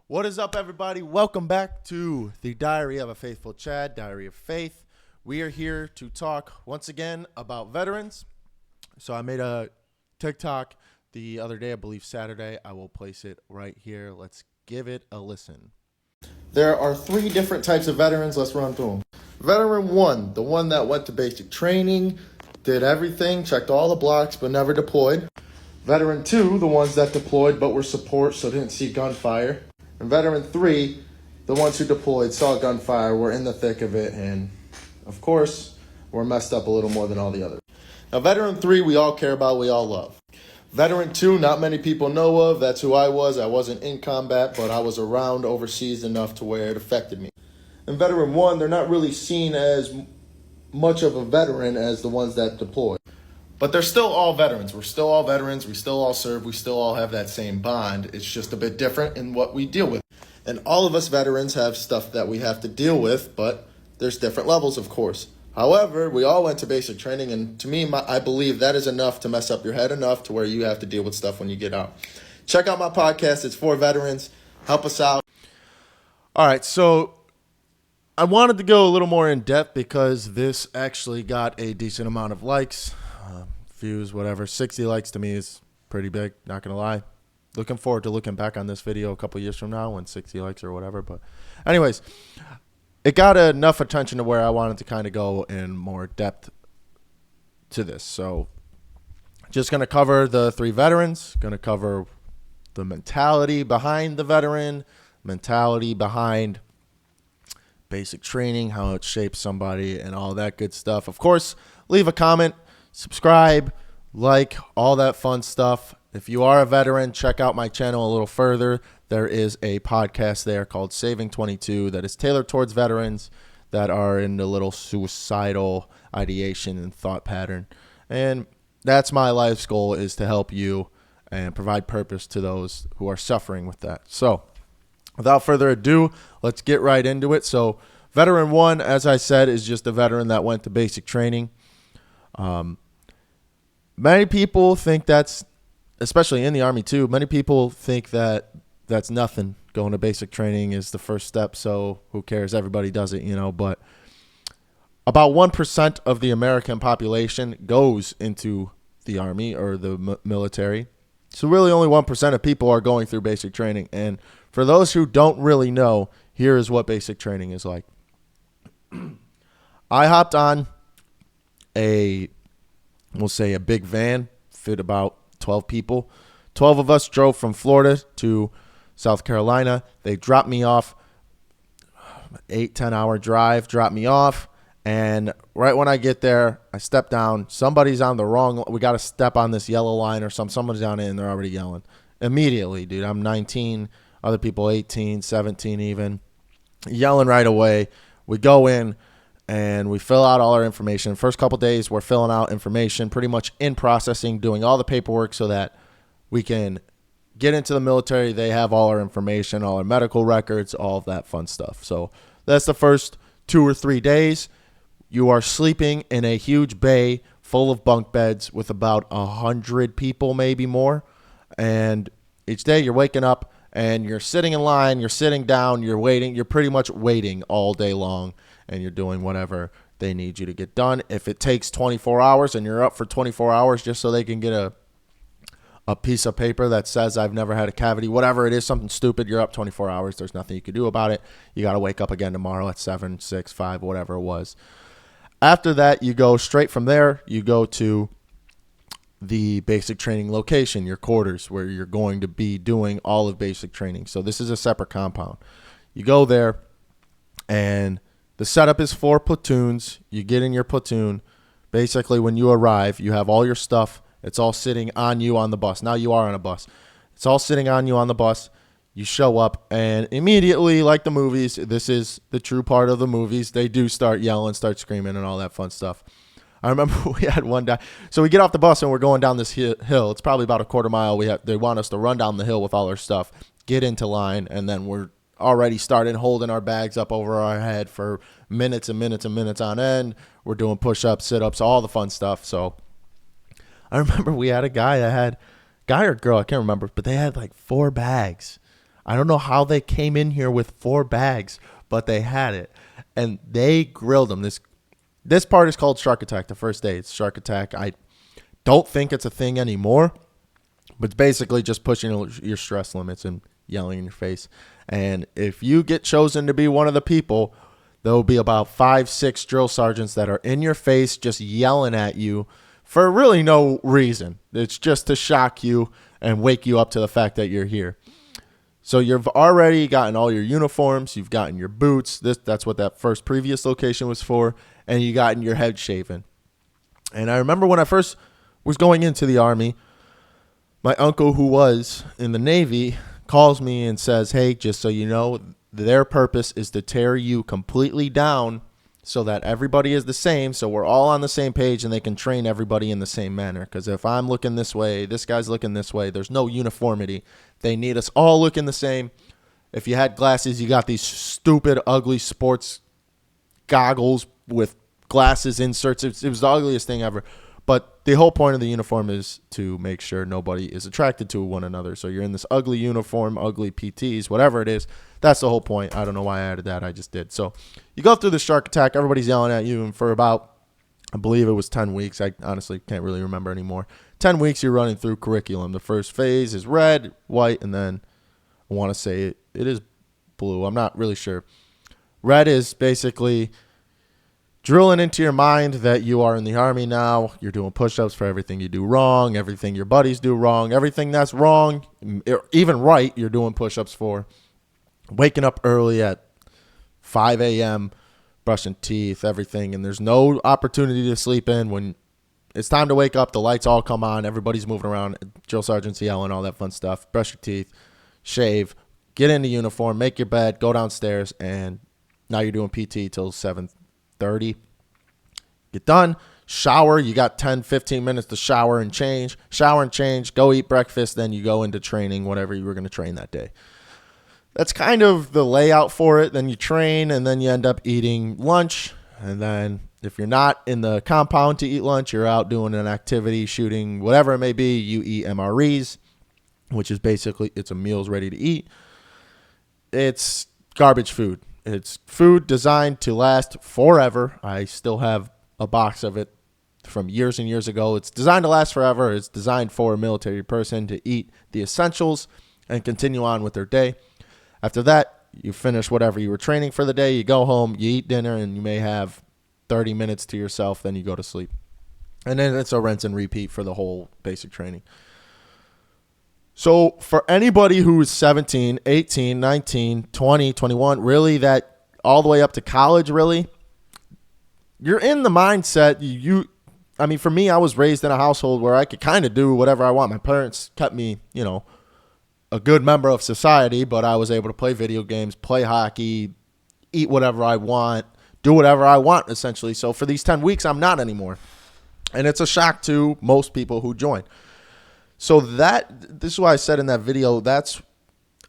What is up, everybody? Welcome back to the Diary of a Faithful Chad, Diary of Faith. We are here to talk once again about veterans. So I made a TikTok the other day, I believe Saturday. I will place it right here. Let's give it a listen. There are three different types of veterans. Let's run through them. Veteran 1, the one that went to basic training, did everything, checked all the blocks, but never deployed. Veteran 2, the ones that deployed but were support, so didn't see gunfire. And Veteran 3, the ones who deployed, saw gunfire, were in the thick of it, and, of course, were messed up a little more than all the others. Now, Veteran 3, we all care about, we all love. Veteran 2, not many people know of. That's who I was. I wasn't in combat, but I was around overseas enough to where it affected me. And Veteran 1, they're not really seen as much of a veteran as the ones that deployed. But they're still all veterans. We're still all veterans. We still all serve. We still all have that same bond. It's just a bit different in what we deal with. And all of us veterans have stuff that we have to deal with, but there's different levels, of course. However, we all went to basic training, and to me, I believe that is enough to mess up your head enough to where you have to deal with stuff when you get out. Check out my podcast. It's for veterans. Help us out. All right, so I wanted to go a little more in depth because this actually got a decent amount of likes. Views, whatever. 60 likes to me is pretty big, not gonna lie. Looking forward to looking back on this video a couple years from now when 60 likes or whatever. But anyways, it got enough attention to where I wanted to kind of go in more depth to this. So just gonna cover the three veterans, gonna cover the mentality behind the veteran, mentality behind basic training, how it shapes somebody and all that good stuff. Of course, leave a comment, subscribe, like, all that fun stuff. If you are a veteran, check out my channel a little further. There is a podcast there called Saving 22 that is tailored towards veterans that are in a little suicidal ideation and thought pattern. And that's my life's goal, is to help you and provide purpose to those who are suffering with that. So without further ado, let's get right into it. So Veteran 1, as I said, is just a veteran that went to basic training. Many people think that's, especially in the Army too, many people think that that's nothing. Going to basic training is the first step, so who cares? Everybody does it, you know. But about 1% of the American population goes into the Army or the military. So really only 1% of people are going through basic training. And for those who don't really know, here is what basic training is like. I hopped on we'll say a big van, fit about 12 people. 12 of us drove from Florida to South Carolina. They dropped me off, 8-10 hour drive, dropped me off. And right when I get there, I step down. Somebody's on the wrong, we got to step on this yellow line or something. Someone's on it and they're already yelling. Immediately, dude. I'm 19, other people 18, 17 even. Yelling right away. We go in and we fill out all our information. First couple days, we're filling out information, pretty much in processing, doing all the paperwork so that we can get into the military. They have all our information, all our medical records, all of that fun stuff. So that's the first 2 or 3 days. You are sleeping in a huge bay full of bunk beds with about 100 people, maybe more. And each day you're waking up and you're sitting in line, you're sitting down, you're waiting. You're pretty much waiting all day long. And you're doing whatever they need you to get done. If it takes 24 hours and you're up for 24 hours just so they can get a piece of paper that says I've never had a cavity, whatever it is, something stupid, you're up 24 hours. There's nothing you can do about it. You got to wake up again tomorrow at 7, 6, 5, whatever it was. After that, you go straight from there. You go to the basic training location, your quarters, where you're going to be doing all of basic training. So this is a separate compound. You go there and the setup is 4 platoons. You get in your platoon. Basically, when you arrive, you have all your stuff. It's all sitting on you on the bus. Now you are on a bus. It's all sitting on you on the bus. You show up, and immediately, like the movies, this is the true part of the movies, they do start yelling, start screaming, and all that fun stuff. I remember we had one day. So we get off the bus, and we're going down this hill. It's probably about a quarter mile. They want us to run down the hill with all our stuff, get into line, and then we're already started holding our bags up over our head for minutes and minutes and minutes on end. We're doing push-ups, sit-ups, all the fun stuff. So I remember we had a guy that had, guy or girl, I can't remember, but they had like 4 bags I don't know how they came in here with 4 bags, but they had it. And they grilled them. This part is called Shark Attack. The first day, it's Shark Attack. I don't think it's a thing anymore, but it's basically just pushing your stress limits and yelling in your face. And if you get chosen to be one of the people, there will be about 5-6 drill sergeants that are in your face just yelling at you for really no reason. It's just to shock you and wake you up to the fact that you're here. So you've already gotten all your uniforms, you've gotten your boots. That's what that first previous location was for, and you gotten your head shaven. And I remember when I first was going into the Army, my uncle, who was in the Navy, calls me and says, hey, just so you know, their purpose is to tear you completely down so that everybody is the same, so we're all on the same page and they can train everybody in the same manner. Because if I'm looking this way, this guy's looking this way, there's no uniformity. They need us all looking the same. If you had glasses, you got these stupid, ugly sports goggles with glasses inserts. It was the ugliest thing ever. But the whole point of the uniform is to make sure nobody is attracted to one another. So you're in this ugly uniform, ugly PTs, whatever it is. That's the whole point. I don't know why I added that. I just did. So you go through the Shark Attack. Everybody's yelling at you. And for about, I believe it was 10 weeks. I honestly can't really remember anymore. 10 weeks you're running through curriculum. The first phase is red, white, and then I want to say it is blue. I'm not really sure. Red is basically drilling into your mind that you are in the Army now. You're doing push-ups for everything you do wrong, everything your buddies do wrong, everything that's wrong, even right, you're doing push-ups for. Waking up early at 5 a.m., brushing teeth, everything, and there's no opportunity to sleep in. When it's time to wake up, the lights all come on, everybody's moving around, drill sergeants yelling, all that fun stuff. Brush your teeth, shave, get into uniform, make your bed, go downstairs, and now you're doing PT till 7:30. Get done, shower. You got 10, 15 minutes to shower and change, go eat breakfast, then you go into training, whatever you were going to train that day. That's kind of the layout for it. Then you train, and then you end up eating lunch. And then if you're not in the compound to eat lunch, you're out doing an activity, shooting, whatever it may be. You eat MREs, which is basically, it's a meals ready to eat. It's garbage food. It's food designed to last forever. I still have a box of it from years and years ago. It's designed to last forever. It's designed for a military person to eat the essentials and continue on with their day. After that, you finish whatever you were training for the day. You go home, you eat dinner, and you may have 30 minutes to yourself. Then you go to sleep. And then it's a rinse and repeat for the whole basic training. So for anybody who is 17, 18, 19, 20, 21, really that all the way up to college, really, you're in the mindset. I mean, for me, I was raised in a household where I could kind of do whatever I want. My parents kept me, a good member of society, but I was able to play video games, play hockey, eat whatever I want, do whatever I want, essentially. So for these 10 weeks, I'm not anymore. And it's a shock to most people who join. So this is why I said in that video, that's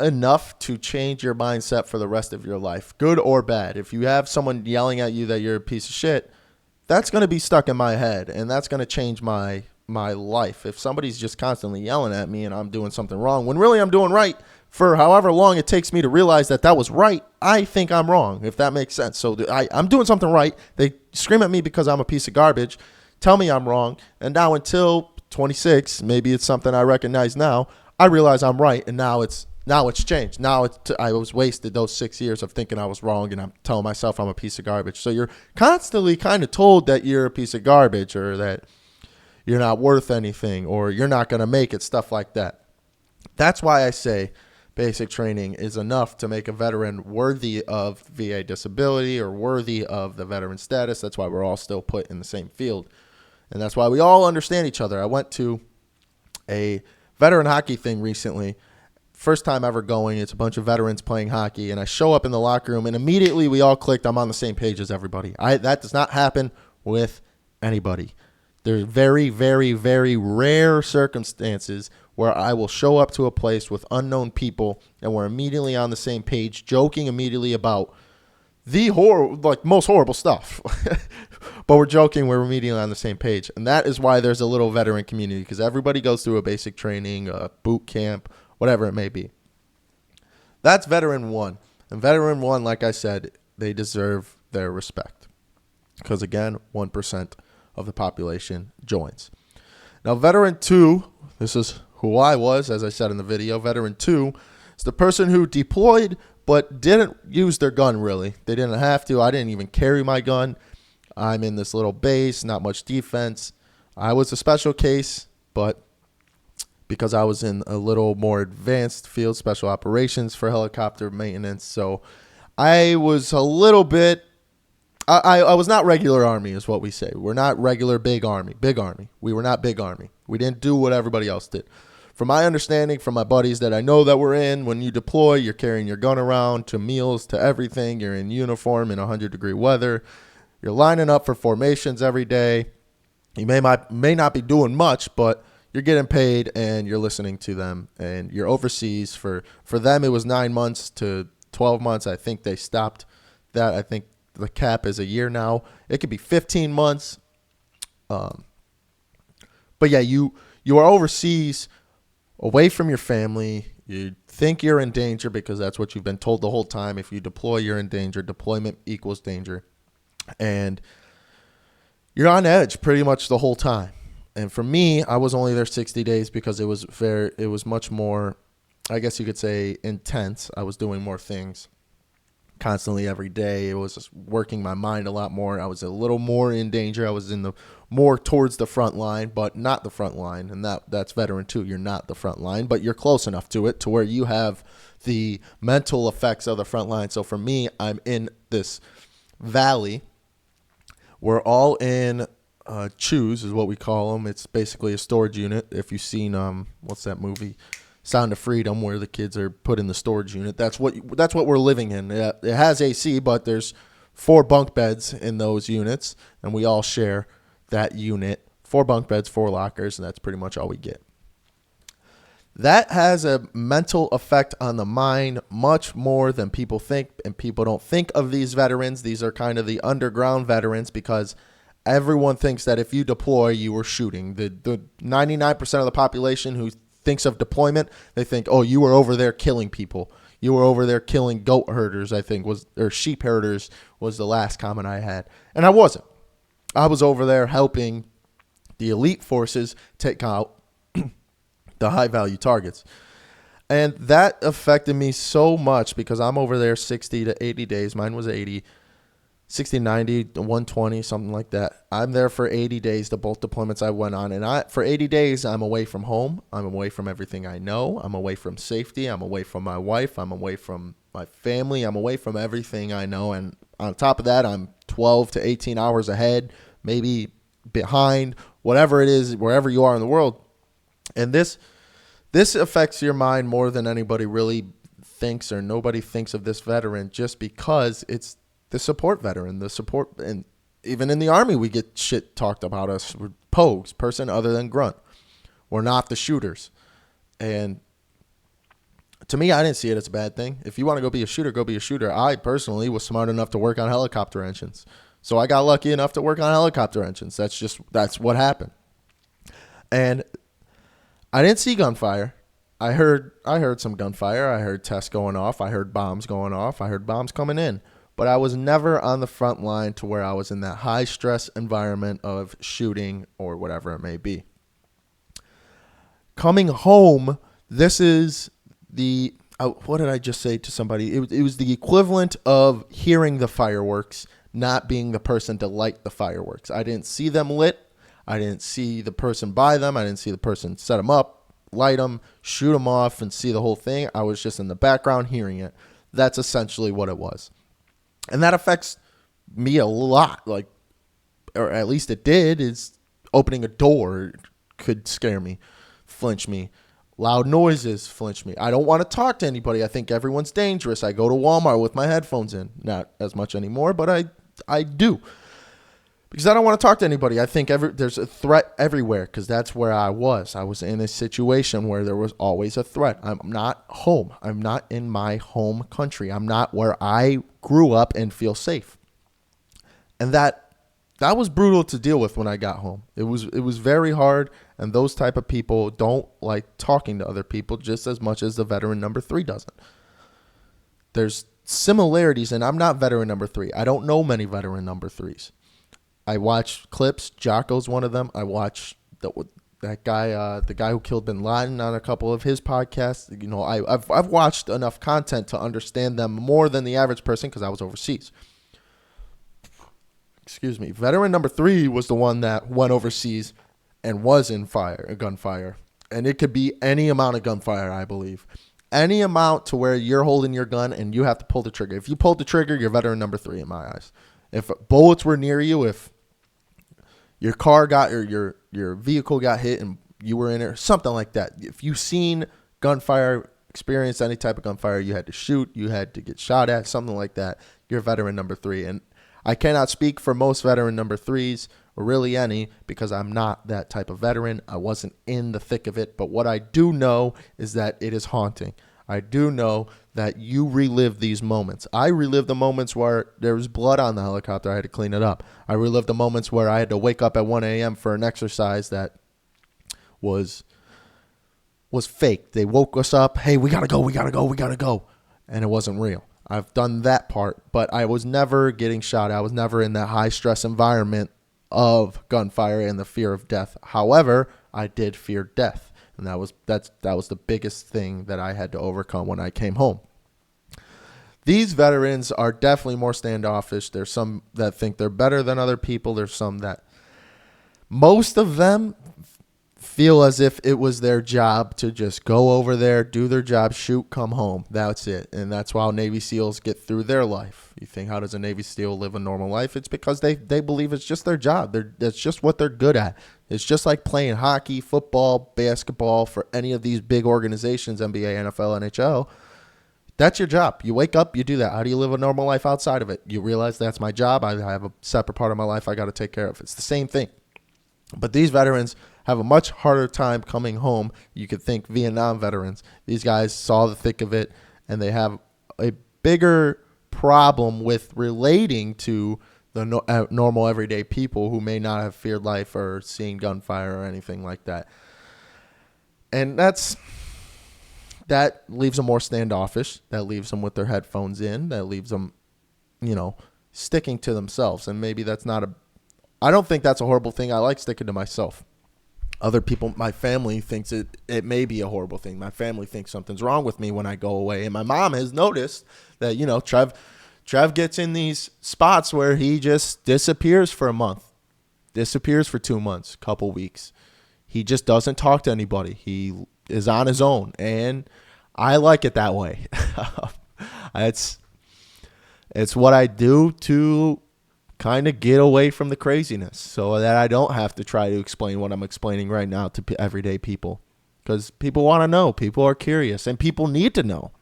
enough to change your mindset for the rest of your life, good or bad. If you have someone yelling at you that you're a piece of shit, that's going to be stuck in my head, and that's going to change my life. If somebody's just constantly yelling at me and I'm doing something wrong, when really I'm doing right, for however long it takes me to realize that was right, I think I'm wrong, if that makes sense. So I'm doing something right. They scream at me because I'm a piece of garbage, tell me I'm wrong, and now until 26, maybe it's something I recognize now, I realize I'm right, and now it's changed. Now I was wasted those 6 years of thinking I was wrong, and I'm telling myself I'm a piece of garbage. So you're constantly kind of told that you're a piece of garbage, or that you're not worth anything, or you're not going to make it, stuff like that. That's why I say basic training is enough to make a veteran worthy of VA disability or worthy of the veteran status. That's why we're all still put in the same field. And that's why we all understand each other. I went to a veteran hockey thing recently. First time ever going. It's a bunch of veterans playing hockey. And I show up in the locker room, and immediately we all clicked, I'm on the same page as everybody. That does not happen with anybody. There's very, very, very rare circumstances where I will show up to a place with unknown people and we're immediately on the same page, joking immediately about the most horrible stuff. But we're joking, we're immediately on the same page. And that is why there's a little veteran community, because everybody goes through a basic training, a boot camp, whatever it may be. That's veteran one. And veteran one, like I said, they deserve their respect. Because again, 1% of the population joins. Now, veteran two, this is who I was, as I said in the video. Veteran two is the person who deployed but didn't use their gun, really. They didn't have to. I didn't even carry my gun. I'm in this little base, not much defense. I was a special case, but because I was in a little more advanced field, special operations for helicopter maintenance, so I was a little bit, I was not regular Army is what we say. We're not regular big Army. We were not big Army. We didn't do what everybody else did. From my understanding, from my buddies that I know that were in, when you deploy, you're carrying your gun around to meals, to everything. You're in uniform in 100-degree weather. You're lining up for formations every day. You may not be doing much, but you're getting paid and you're listening to them. And you're overseas. For them, it was 9 months to 12 months. I think they stopped that. I think the cap is a year now. It could be 15 months. But yeah, you are overseas, away from your family. You think you're in danger because that's what you've been told the whole time. If you deploy, you're in danger. Deployment equals danger. And you're on edge pretty much the whole time. And for me, I was only there 60 days because it was much more, I guess you could say, intense. I was doing more things constantly every day. It was just working my mind a lot more. I was a little more in danger. I was in the more towards the front line, but not the front line. And that's veteran two. You're not the front line, but you're close enough to it to where you have the mental effects of the front line. So for me, I'm in this valley. We're all in chews is what we call them. It's basically a storage unit. If you've seen what's that movie, Sound of Freedom, where the kids are put in the storage unit. That's what we're living in. It has AC, but there's 4 bunk beds in those units, and we all share that unit. 4 bunk beds, 4 lockers, and that's pretty much all we get. That has a mental effect on the mind much more than people think, and people don't think of these veterans. These are kind of the underground veterans because everyone thinks that if you deploy, you were shooting. The 99% of the population who thinks of deployment, they think, oh, you were over there killing people. You were over there killing goat herders, I think, or sheep herders was the last comment I had. And I wasn't. I was over there helping the elite forces take out the high-value targets. And that affected me so much because I'm over there 60 to 80 days. Mine was 80, 60, 90, 120, something like that. I'm there for 80 days, the both deployments I went on. And for 80 days, I'm away from home. I'm away from everything I know. I'm away from safety. I'm away from my wife. I'm away from my family. I'm away from everything I know. And on top of that, I'm 12 to 18 hours ahead, maybe behind, whatever it is, wherever you are in the world. And this affects your mind more than anybody really thinks, or nobody thinks of this veteran, just because it's the support veteran, and even in the Army, we get shit talked about us. We're POGs, person other than grunt. We're not the shooters. And to me, I didn't see it as a bad thing. If you want to go be a shooter, go be a shooter. I personally was smart enough to work on helicopter engines. So I got lucky enough to work on helicopter engines. That's what happened. And I didn't see gunfire. I heard some gunfire. I heard tests going off. I heard bombs going off. I heard bombs coming in. But I was never on the front line to where I was in that high stress environment of shooting or whatever it may be. Coming home, this is the what did I just say to somebody? It was the equivalent of hearing the fireworks, not being the person to light the fireworks. I didn't see them lit. I didn't see the person buy them. I didn't see the person set them up, light them, shoot them off, and see the whole thing. I was just in the background hearing it. That's essentially what it was. And that affects me a lot, or at least it did, is opening a door could scare me, flinch me. Loud noises flinch me. I don't want to talk to anybody. I think everyone's dangerous. I go to Walmart with my headphones in. Not as much anymore, but I do. Because I don't want to talk to anybody. I think there's a threat everywhere because that's where I was. I was in a situation where there was always a threat. I'm not home. I'm not in my home country. I'm not where I grew up and feel safe. And that was brutal to deal with when I got home. It was very hard, and those type of people don't like talking to other people just as much as the veteran number 3 doesn't. there's similarities, and I'm not veteran number 3. I don't know many veteran number 3s. I watch clips. Jocko's one of them. I watch that guy, the guy who killed Bin Laden, on a couple of his podcasts. You know, I've watched enough content to understand them more than the average person because I was overseas. Excuse me. Veteran number 3 was the one that went overseas and was in gunfire. And it could be any amount of gunfire, I believe. Any amount to where you're holding your gun and you have to pull the trigger. If you pulled the trigger, you're veteran number 3 in my eyes. If bullets were near you, if your car got or your vehicle got hit and you were in it, something like that. If you've seen gunfire, experienced any type of gunfire, you had to shoot, you had to get shot at, something like that, you're veteran number 3. And I cannot speak for most veteran number 3s, or really any, because I'm not that type of veteran. I wasn't in the thick of it. But what I do know is that it is haunting. I do know that you relive these moments. I relive the moments where there was blood on the helicopter. I had to clean it up. I relive the moments where I had to wake up at 1 a.m. for an exercise that was fake. They woke us up. Hey, we got to go. And it wasn't real. I've done that part, but I was never getting shot. I was never in that high stress environment of gunfire and the fear of death. However, I did fear death. And that was the biggest thing that I had to overcome when I came home. These veterans are definitely more standoffish. There's some that think they're better than other people. There's some that, most of them feel as if it was their job to just go over there, do their job, shoot, come home. That's it. And that's how Navy SEALs get through their life. You think, how does a Navy SEAL live a normal life? It's because they believe it's just their job. That's just what they're good at. It's just like playing hockey, football, basketball for any of these big organizations, NBA, NFL, NHL. That's your job. You wake up, you do that. How do you live a normal life outside of it? You realize that's my job. I have a separate part of my life I got to take care of. It's the same thing. But these veterans have a much harder time coming home. You could think Vietnam veterans. These guys saw the thick of it, and they have a bigger problem with relating to the normal everyday people who may not have feared life or seen gunfire or anything like that. And that leaves them more standoffish. That leaves them with their headphones in. That leaves them, sticking to themselves. And maybe that's not I don't think that's a horrible thing. I like sticking to myself. Other people, my family thinks it may be a horrible thing. My family thinks something's wrong with me when I go away. And my mom has noticed that, Trev gets in these spots where he just disappears for a month, disappears for 2 months, couple weeks. He just doesn't talk to anybody. He is on his own. And I like it that way. It's what I do to kind of get away from the craziness so that I don't have to try to explain what I'm explaining right now to everyday people, because people want to know. People are curious, and people need to know.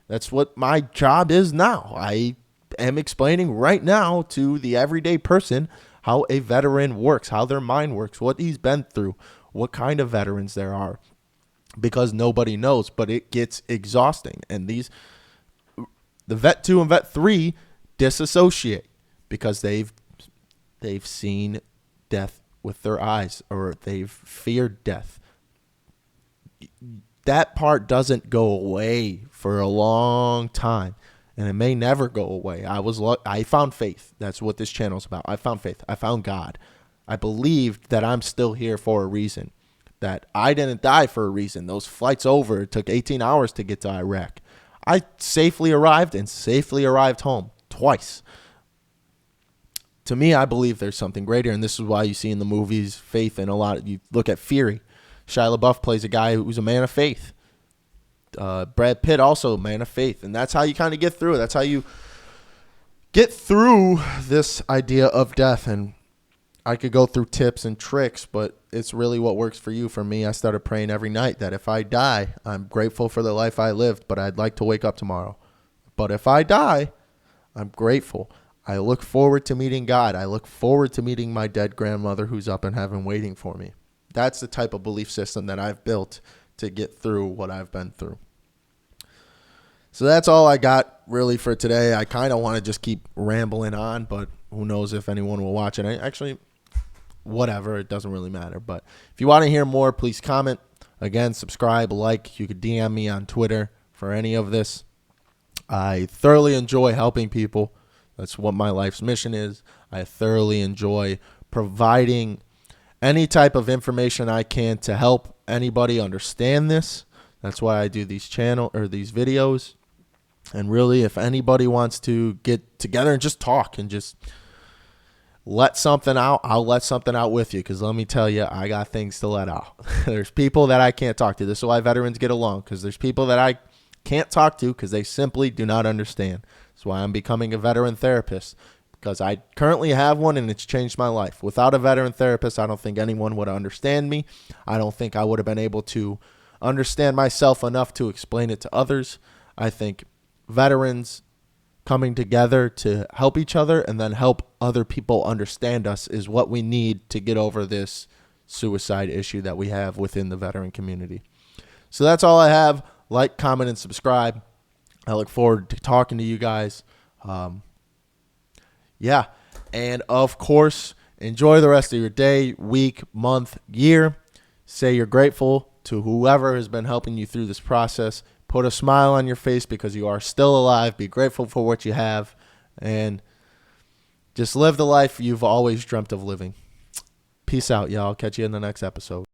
That's what my job is now. I am explaining right now to the everyday person how a veteran works, how their mind works, what he's been through, what kind of veterans there are, because nobody knows, but it gets exhausting. And the Vet 2 and Vet 3 disassociate because they've seen death with their eyes, or they've feared death. That part doesn't go away for a long time, and it may never go away. I found faith. That's what this channel is about. I found faith. I found God. I believed that I'm still here for a reason, that I didn't die for a reason. Those flights over, it took 18 hours to get to Iraq. I safely arrived and safely arrived home twice. To me, I believe there's something greater, and this is why you see in the movies faith in a lot. You look at Fury. Shia LaBeouf plays a guy who's a man of faith. Brad Pitt also a man of faith, and that's how you kind of get through it. That's how you get through this idea of death. And I could go through tips and tricks, but it's really what works for you. For me, I started praying every night that if I die, I'm grateful for the life I lived, but I'd like to wake up tomorrow. But if I die, I'm grateful. I look forward to meeting God. I look forward to meeting my dead grandmother who's up in heaven waiting for me. That's the type of belief system that I've built to get through what I've been through. So that's all I got really for today. I kind of want to just keep rambling on, but who knows if anyone will watch it. Actually, whatever. It doesn't really matter. But if you want to hear more, please comment. Again, subscribe, like. You could DM me on Twitter for any of this. I thoroughly enjoy helping people. That's what my life's mission is. I thoroughly enjoy providing any type of information I can to help anybody understand this. That's why I do these these videos. And really, if anybody wants to get together and just talk and just let something out, I'll let something out with you, because let me tell you, I got things to let out. There's people that I can't talk to. This is why veterans get along, because there's people that I can't talk to because they simply do not understand. That's why I'm becoming a veteran therapist, because I currently have one and it's changed my life. Without a veteran therapist, I don't think anyone would understand me. I don't think I would have been able to understand myself enough to explain it to others. I think veterans coming together to help each other and then help other people understand us is what we need to get over this suicide issue that we have within the veteran community. So that's all I have. Like, comment, and subscribe. I look forward to talking to you guys. Yeah. And of course, enjoy the rest of your day, week, month, year. Say you're grateful to whoever has been helping you through this process. Put a smile on your face because you are still alive. Be grateful for what you have. And just live the life you've always dreamt of living. Peace out, y'all. Catch you in the next episode.